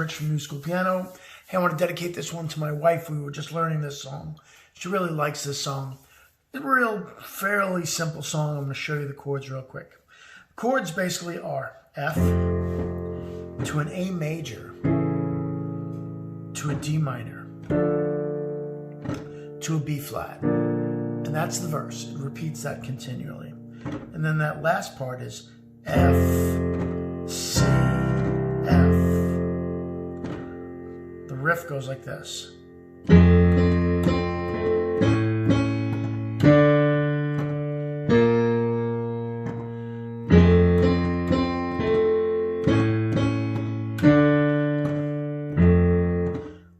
Rich from Newschoolpiano. Hey, I want to dedicate this one to my wife. We were just learning this song. She really likes this song. It's a fairly simple song. I'm going to show you the chords real quick. Chords basically are F to an A major, to a D minor, to a B flat. And that's the verse. It repeats that continually. And then that last part is F, C, F. The riff goes like this. Let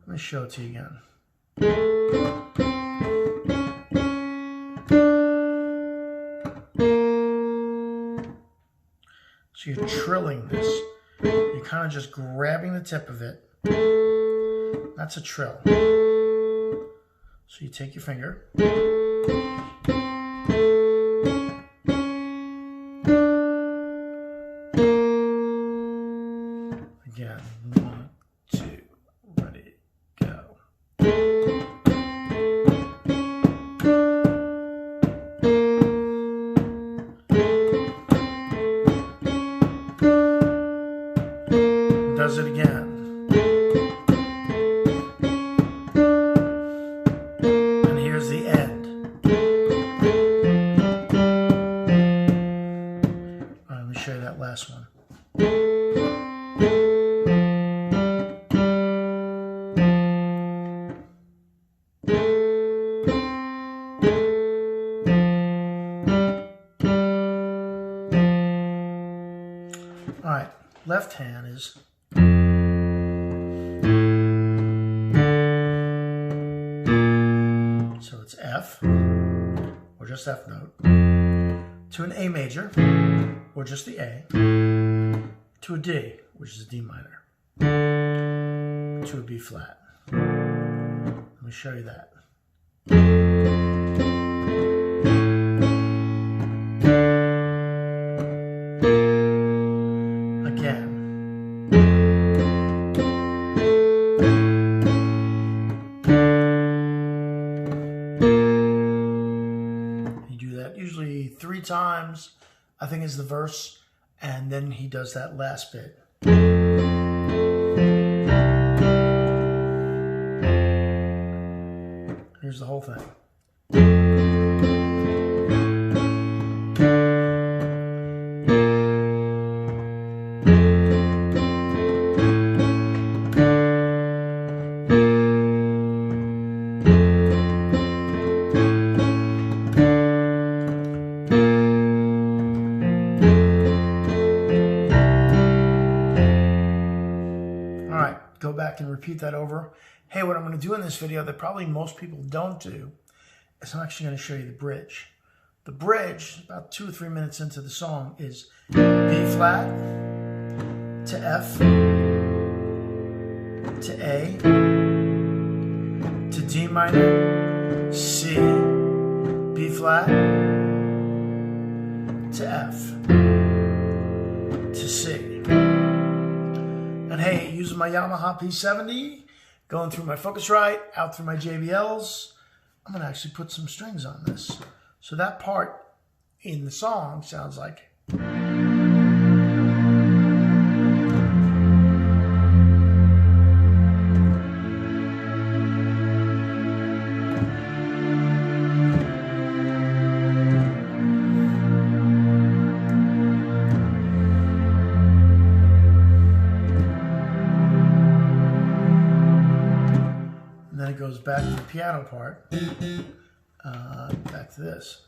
me show it to you again. So you're trilling this. You're kind of just grabbing the tip of it. That's a trill. So you take your finger. Again, 1, 2, ready, go. Does it again. And here's the end. All right, let me show you that last one. All right, left hand is so it's F, or just F note, to an A major, or just the A, to a D, which is a D minor, to a B flat. Let me show you that. Again. You do that usually 3 times, I think, is the verse, and then he does that last bit. Here's the whole thing. Go back and repeat that over. Hey, what I'm going to do in this video that probably most people don't do is I'm actually going to show you the bridge. The bridge, about 2 or 3 minutes into the song, is B flat to F to A to D minor, C, B flat to F to C. And hey, using my Yamaha P70, going through my Focusrite, out through my JBLs, I'm going to actually put some strings on this. So that part in the song sounds like... Then it goes back to the piano part, back to this.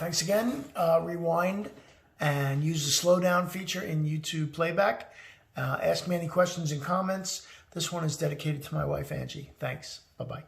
Thanks again. Rewind and use the slow down feature in YouTube playback. Ask me any questions and comments. This one is dedicated to my wife, Angie. Thanks. Bye-bye.